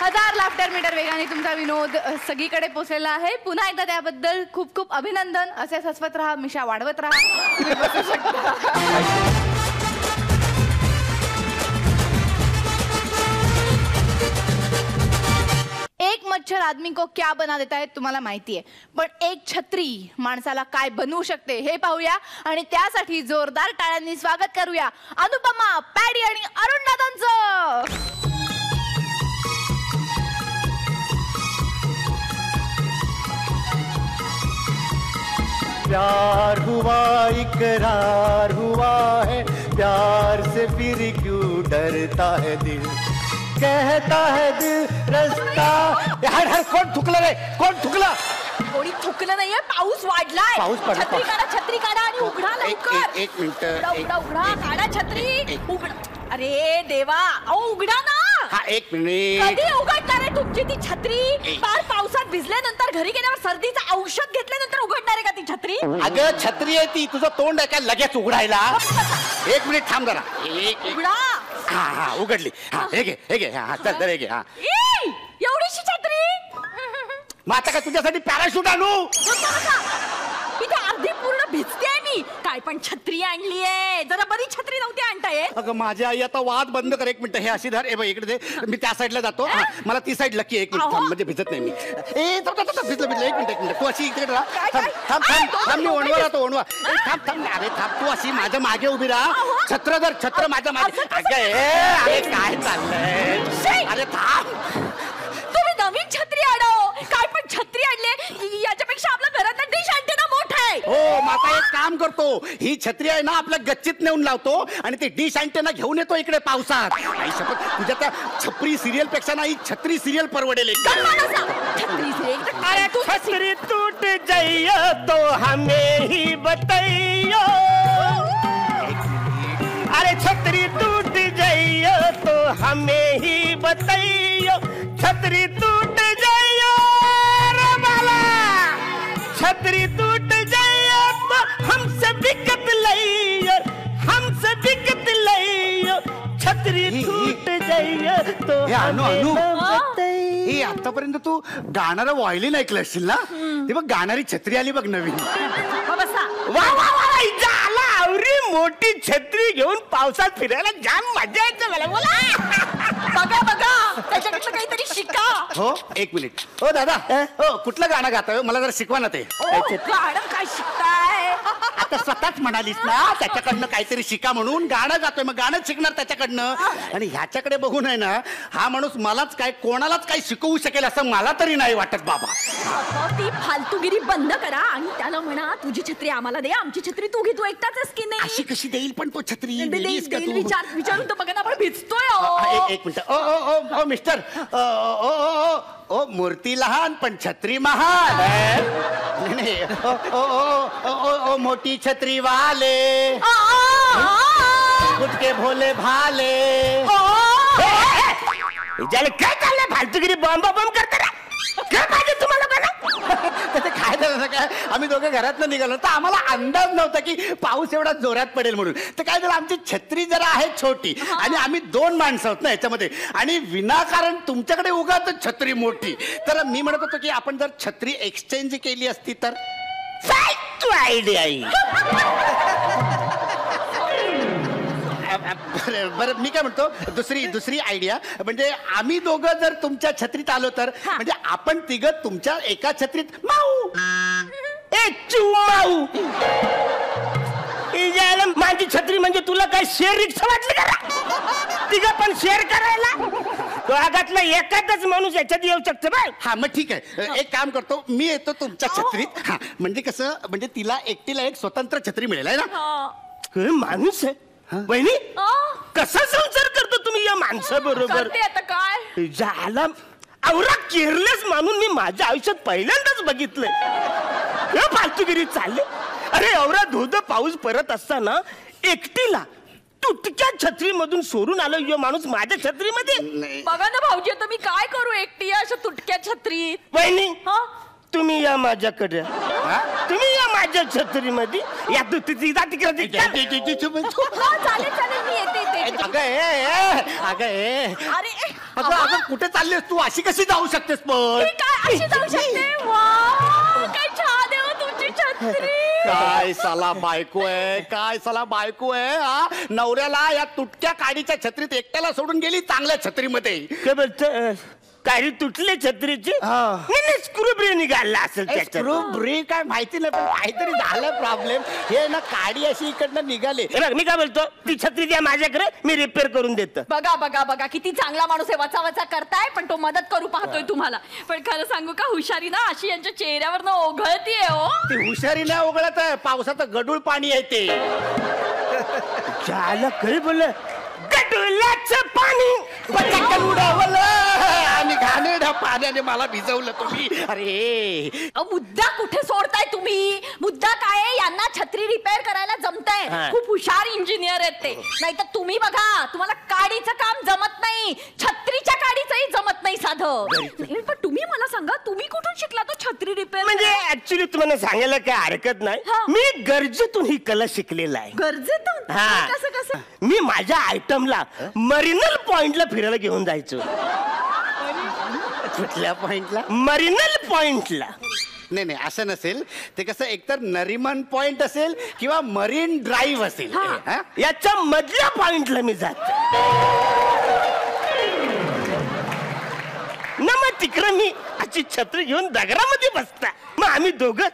1000 लाफ्टर मीटर वेगाने तुमचा विनोद सगळीकडे पोचलेला आहे. पुन्हा एकदा त्याबद्दल खूप खूप अभिनंदन. असे हसवत राहा, मिशा वाढवत राहा. तुम्ही बसू शकता. एक मच्छर आदमी को क्या बना देता है तुम्हाला माहिती आहे. पण एक छत्री माणसाला काय बनवू शकते हे पाहूया. आणि त्यासाठी जोरदार टाळ्यांनी स्वागत करूया अनुपमा, पॅडी आणि अरुण दादांचं. प्यार हुआ इकरार हुआ है, प्यार से फिर क्यों डरता है दिल, कहता है दिल रस्ता. हर हर कोण थुकलं रे? कोण थुकलं? कोणी थुकलं नाहीये. पाऊस वाढलाय. पाऊस पडला. छत्री काढा आणि उघडा लवकर. एक मिनिट. उघडा काढा छत्री. उघडा. अरे देवा, अहो उघडा ना. हा एक मिनिट. कधी उघडणार आहे तुमची ती छत्री? फार पावसात भिजल्यानंतर घरी गेल्यावर सर्दीचं औषध घेतल्यानंतर उघडणार आहे का ती छत्री? अगं छत्री आहे ती. तुझं तोंड आहे काय लगेच उघडायला? एक मिनिट थांब जरा. एक उघडा. हा हा उघडली. हा हे घे हा चल हे घे. हा एवढीशी छत्री. मग आता काय तुझ्यासाठी पॅराशूट आणू? इथे अर्धी पूर्ण भिजते मी. काय पण छत्री आणली आहे. जरा बरी छत्री नव्हती आणता येत. अगं माझी आई आता वाद बंद कर. एक मिनिट. हे अशी धर. इकडे दे. मी त्या साईडला जातो. मला ती साईड लकी. एक मिनिट थांब. म्हणजे भिजत नाही मी. भिजलं. एक मिनिट. तू अशी इकडे राहा. थांब मी ओणवा राहतो. ओणवा. थांब. अरे थांब. तू अशी माझ्या मागे उभी राहा. छत्र धर. छत्र माझ्या मागे. अरे काय चाललंय? अरे थांब. तुम्ही नवीन छत्री आणो. काय पण छत्री आणले. याच्यापेक्षा आपल्या घरातला डिश अँटेना मोठा आहे. हो माझा एक काम करतो. ही छत्री आहे ना आपल्या गच्चीत नेऊन लावतो आणि ते डिश अँटेना घेऊन येतो इकडे पावसात. आई शपथ तुझ्या त्या छपरी सिरियल पेक्षा ना ही छत्री सिरियल परवडेल. अरे छत्री टूट जाइयो तो हमें ही बताइयो. अरे छत्री टूट जाइयो तो हमें ही बताइयो. छत्री टूट जाइयो रे बाला. छत्री टूट जाइयो तो हमसे दिक्कत लइयो. हमसे दिक्कत लइयो. छत्री टूट जाइयो तो हमें बताइयो. ए आतापर्यंत तू गाणारं व्हायलिन ऐकलं असशील ना? ते बघ गाणारी छत्री आली बघ नवीन. वा वा वा झाला आवरी मोठी छत्री घेऊन पावसात फिरायला जाम मजा येते मला. बोला बघा बघा त्याच्याकडलं काहीतरी शिका. हो एक मिनिट. हो दादा हो कुठलं गाणं गातोय मला जरा शिकवा ना ते. गाणं काय शिकताय? आता स्वतःच म्हणालीस ना त्याच्याकडनं काहीतरी शिका म्हणून गाणं गातोय मग गाणं शिकणार त्याच्याकडनं. आणि ह्याच्याकडे बघून आहे ना हा माणूस मलाच काय कोणालाच काही शिकवू शकेल असं मला तरी नाही वाटत बाबा. ती फालतूगिरी बंद करा आणि त्याला म्हणा तुझी छत्री आम्हाला दे आमची छत्री तू घे. तू एकटाच की नाही? अशी कशी देईल पण तो छत्री विचारून तर बघा ना आपण भिजतोय. एक मिनिट. ओ ओ ओ ओ मिस्टर ओ ओ ओ ओ मूर्ती लहान पण छत्री महान. नाही ओ ओ ओ ओ मोठी छत्री वाले गुटके भोले भाले. काय चाललंय फालतूगिरी बॉम्ब बॉम्ब करता काय पाहिजे तुम्हाला? काय झालं काय आम्ही दोघं घरातनं निघालो तर आम्हाला अंदाज नव्हता की पाऊस एवढा जोरात पडेल म्हणून. तर काय झालं आमची छत्री जरा आहे छोटी आणि आम्ही 2 माणसं आहोत ना याच्यामध्ये आणि विनाकारण तुमच्याकडे उगाच छत्री मोठी. तर मी म्हणत होतो की आपण जर छत्री एक्सचेंज केली असती तर. आयडिया. बरं मी काय म्हणतो दुसरी आयडिया म्हणजे आम्ही दोघं जर तुमच्या छत्रीत आलो तर म्हणजे आपण तिघं तुमच्या एका छत्रीत माऊ. माऊ माझी छत्री म्हणजे तुला काय शेअर रिक्षा वाटली का? तिघं पण शेअर करायला दोघातला एखादाच माणूस याच्यात येऊ शकतो बाय. हा मग ठीक आहे एक काम करतो मी येतो तुमच्या छत्रीत. हा म्हणजे कसं म्हणजे तिला एकटीला एक स्वतंत्र छत्री मिळेल आहे ना. माणूस आहे बहिणी कसा संसार करतो तुम्ही या माणसाबरोबर? आता काय झाला आवरा केअरलेस माणून मी माझ्या आयुष्यात पहिल्यांदाच बघितलंय. फालतूगिरी चालले. अरे एवढा धोध पाऊस परत असताना एकटीला तुटक्या छत्रीमधून सोडून आलो यो माणूस माझ्या छत्रीमध्ये. बघा ना भाऊजी आता मी काय करू एकटी अशा तुटक्या छत्रीत. बहिणी तुम्ही या माझ्याकडे तुम्ही या माझ्या छत्रीमध्ये या तिकडे. अगं कुठे चाललेस तू? अशी कशी जाऊ शकतेस? पण काय साला बायको आहे काय साला बायको आहे हा. नवऱ्याला या तुटक्या काडीच्या छत्रीत एकट्याला सोडून गेली चांगल्या छत्रीमध्ये. काय बोलत काही तुटले छत्रीची स्क्रूब्रे निघाला असेल. स्क्रूब्रे काय माहिती नाही पण काहीतरी झालं प्रॉब्लेम. हे ना काडी अशी इकडनं निघाले. मी काय बोलतो ती छत्री द्या माझ्याकडे मी रिपेअर करून देतो. बघा बघा बघा किती चांगला माणूस आहे. वचा वचा करताय पण तो मदत करू पाहतोय तुम्हाला. पण खरं सांगू का हुशारी ना अशी यांच्या चेहऱ्यावर ओघळतीये. हो ती हुशारी नाही ओघळत आहे पावसाचं गडूळ पाणी आहे ते. झालं खरी बोल गडुलाचं पाणी उडवलं आणि घाणेरड्या पाण्याने मला भिजवलं तुम्ही. अरे मुद्दा कुठे सोडताय तुम्ही? मुद्दा काय आहे यांना छत्री रिपेअर करायला जमतंय. खूप हुशार इंजिनियर आहेत ते. नाही तर तुम्ही बघा तुम्हाला काडीचं काम जमत नाही छत्रीच्या काडीचंही जमत नाही साधं. पण तुम्ही मला सांगा तुम्ही कुठून शिकला तो छत्री रिपेअर? म्हणजे ऍक्च्युली तुम्हाला सांगायला काय हरकत नाही मी गरजेतून ही कला शिकलेला आहे. गरजेतून? हा कसं कसं? मी माझ्या आयटमला मरिनल पॉइंटला फिरायला घेऊन जायचो. कुठल्या पॉइंटला? मरिनल पॉइंटला. नाही नाही असं नसेल ते कसं एकतर नरिमन पॉइंट असेल किंवा मरीन ड्राईव्ह असेल. याच्या मधल्या पॉइंटला मी जातो ना. मग तिकडे मी अशी छत्री घेऊन दगरामध्ये बसता. मग आम्ही दोघं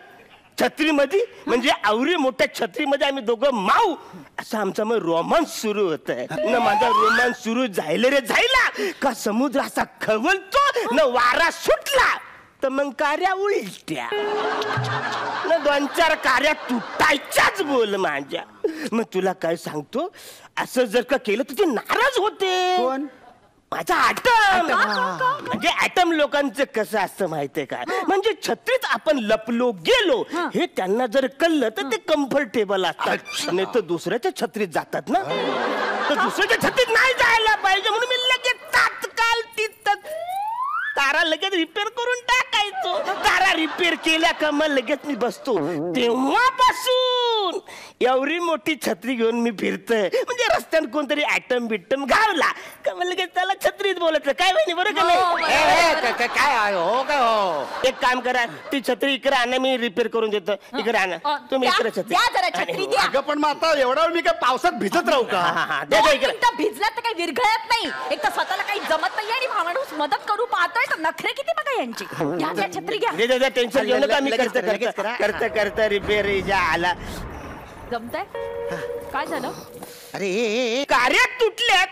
छत्रीमध्ये म्हणजे आवरी मोठ्या छत्रीमध्ये आम्ही दोघं माऊ असं आमचा मग रोमांस सुरू होत आहे ना. माझा रोमांस सुरू जायला रे जायला का समुद्र असा खवळतो न वारा सुटला तर मग कार्या उलट्या न 2-4 कार्या तुटायच्याच बोल माझ्या. मग तुला काय सांगतो असं जर का केलं तर ते नाराज होते. कोण? माझा ॲटम. म्हणजे ॲटम लोकांचं कसं असतं माहितीये का? म्हणजे छत्रीत आपण लपलो गेलो हे त्यांना जर कळलं तर ते कम्फर्टेबल असतात. नाही तर दुसऱ्याच्या छत्रीत जातात ना. तर दुसऱ्याच्या छत्रीत नाही जायला पाहिजे म्हणून मी लगेच तात्काळ तिथं तारा लगेच रिपेअर करून टाकायचो. तारा रिपेअर केल्या का मग लगेच मी बसतो. तेव्हापासून एवढी मोठी छत्री घेऊन मी फिरतोय. म्हणजे रस्त्यात कोणतरी ऍटम बिटम गावला का मग लगेच त्याला छत्रीत बोलत. काय बहिणी बरोबर का नाही? काय हो काय हो. एक काम करा, ती छत्री इकडे आणा, मी रिपेअर करून देतो. इकडे आणा तुम्ही इकडे छत्री. अगं पण मग आता एवढा मी काय पावसात भिजत राहू का? भिजलात तर काही विरघळत नाही. एक तर स्वतःला काही जमत नाही आणि माणूस मदत करू पाहतोय तर नखरे किती बघा यांची. घ्या छत्री घ्या. टेन्शन घेऊ नका, मी करता रिपेअर आला. जमतंय? काय झालं? अरे कार्यात तुटल्यात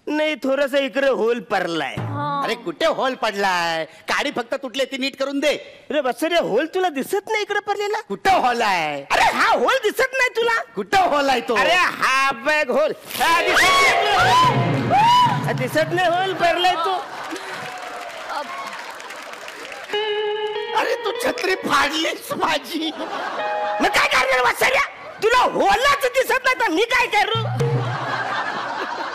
नाही, थोडस इकडे होल पडलाय. अरे कुठे होल पडलाय? काडी फक्त तुटले, ती नीट करून दे. अरे बस रे, होल तुला दिसत नाही इकडे पडलेला? कुठं होल आहे? अरे हा होल दिसत नाही तुला? कुठं होल आहे तो? अरे हा बॅग होल दिसत नाही, होल पडलाय तो. अरे तू छत्री फाडलीस माझी. मग काय करणार वासऱ्या? तुला होलाच दिसत नाही तर मी काय करू?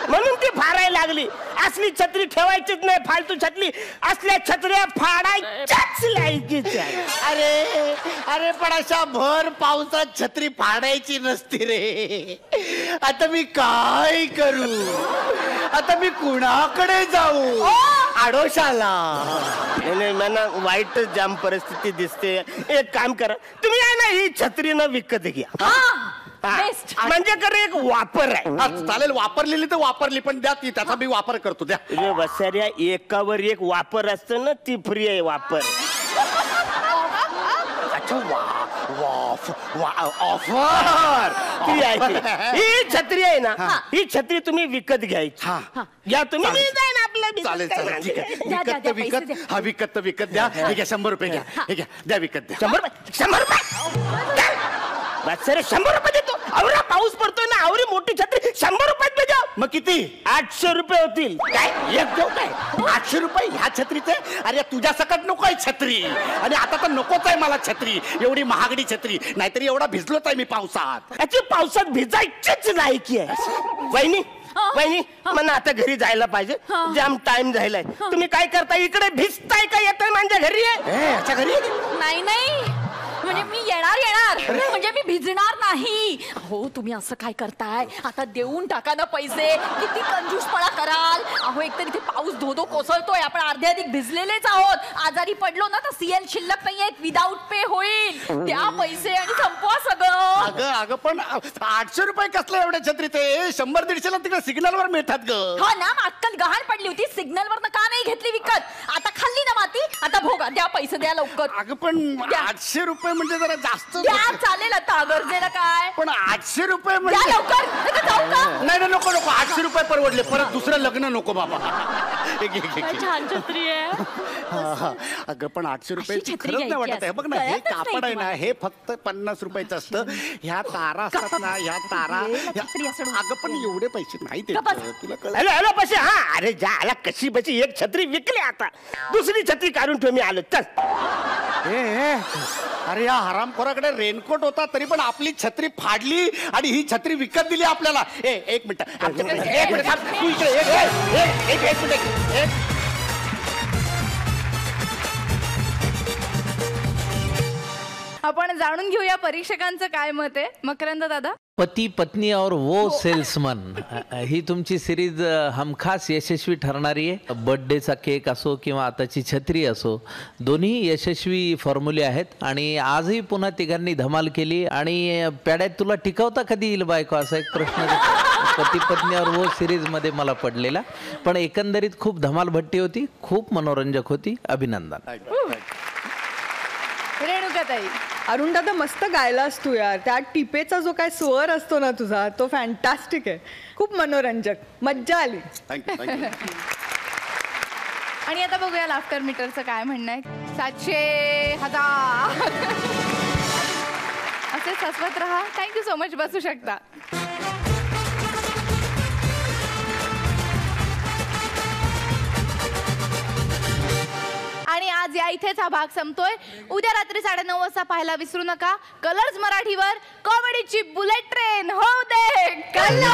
म्हणून ती फाडायला लागली. असली छत्री ठेवायचीच नाही, फालतू छत्री. असल्या छत्र्या फाडायच्याच लायकीच्या. अरे अरे पण अशा भर पावसात छत्री फाडायची नसती रे. आता मी काय करू? आता मी कुणाकडे जाऊ? आडोशाला. नाही मला वाईट जाम परिस्थिती दिसते. एक काम करा, तुम्ही आहे ना ही छत्री न विकत घ्या. म्हणजे कर एक वापर आहे. चालेल, वापरलेली तर वापरली, पण द्या ती, त्याचा मी वापर करतो. द्या. वसाऱ्या एकावर एक वापर असतं ना, ती फ्री आहे वापर. अच्छा ऑफर. ही छत्री आहे ना, ही छत्री तुम्ही विकत घ्यायची. घ्या तुम्ही. चालेल चालेल ठीक आहे. विकत हा विकत विकत द्या. हे घ्या 100 रुपये. घ्या हे घ्या, द्या विकत द्या. 100 रुपये 100 रुपये सर 100 रुपये देतो. आवरा पाऊस पडतोय ना, आवरी मोठी छत्री 100 रुपयात भेजा. मग किती? 800 रुपये होतील. काय एक देऊ काय? 800 रुपये ह्या छत्रीचे? अरे तुझ्या सकट नको आहे छत्री. आणि आता तर नकोच आहे मला छत्री, एवढी महागडी छत्री. नाहीतरी एवढा भिजलोच आहे मी पावसात. याची पावसात भिजायचीच लायकी आहे. वहिनी मला आता घरी जायला पाहिजे, जाम टाइम झालाय. तुम्ही काय करता इकडे? भिजताय का येताय माझ्या घरी? याच्या घरी नाही नाही, म्हणजे मी येणार म्हणजे मी भिजणार नाही. हो तुम्ही असं काय करताय? आता देऊन टाका ना पैसे. किती कंजूसपणा कराल. अहो एकतर इथे पाऊस धोधो कोसळतोय, आपण अर्धे अधिक भिजलेलेच आहोत. आजारी पडलो ना तर सीएल शिल्लक नाहीये, विदाऊट पे होईल. द्या पैसे आणि संपवा सगळं. अगं पण 800 रुपये कसले एवढ्या छत्रीचे? 100-150 ला तिकडे सिग्नलवर मिळतात ग. हो ना, अक्कल गहाण पडली होती. सिग्नलवर का नाही घेतली विकत? आता खाल्ली ना माती, आता भोगा. द्या पैसे, द्या लवकर. अगं पण 800 रुपये म्हणजे जरा जास्त. द्या चालेल, आता गरजेला काय. पण 800 रुपये द्या म्हणजे लवकर. जाऊ का? नाही नको 800 रुपये परवडले. परत दुसरं लग्न नको बाबा. छान छत्री आहे. अगं पण 800 रुपये अशी छत्री खरंच नाही वाटत घ्यायची आहे. बघ ना, हे कळतच कापड नाही आहे ना, हे फक्त 50 रुपयाचं असतं. ह्या तारा असतात ना, ह्या तारा. अगं पण एवढे पैसे नाही देत तुला कळलं? हॅलो पैसे. हा अरे जा आला, कशी बशी एक छत्री विकली. आता दुसरी छत्री काढून ठेव, मी आलो. चल. अरे या हरामखोराकडे रेनकोट होता, तरी पण आपली छत्री फाडली आणि ही छत्री विकत दिली आपल्याला. एक मिनिट तू इकडे. एक मिनिट. आपण जाणून घेऊया परीक्षकांचं काय मत आहे. मकरंद दादा. पती पत्नी और वो सेल्समन ही तुमची सिरीज हमखास यशस्वी ठरणारी आहे. बर्थडेचा केक असो किंवा आताची छत्री असो, दोन्ही यशस्वी फॉर्म्युले आहेत. आणि आजही पुन्हा तिघांनी धमाल केली. आणि पेड्यात तुला टिकवता कधी येईल बायको, असा एक प्रश्न पती पत्नी और वो सिरीज मध्ये मला पडलेला. पण एकंदरीत खूप धमाल भट्टी होती, खूप मनोरंजक होती. अभिनंदन. रेणुकाताई. अरुण दादा मस्त गायलास तू यार. त्या टिपेचा जो काय स्वर असतो ना तुझा, तो फॅन्टास्टिक आहे. खूप मनोरंजक, मज्जा आली. थँक्यू. आणि आता बघूया लाफ्टर मीटरचं काय म्हणणं आहे. 700, 1000 असेच हसवत राहा. Thank you so much. बसू शकता. आणि आज या इथेच हा भाग संपतोय. उद्या रात्री 9:30 वाजता पाहायला विसरू नका. कलर्स मराठीवर कॉमेडीची बुलेट ट्रेन होऊ दे कल्ला.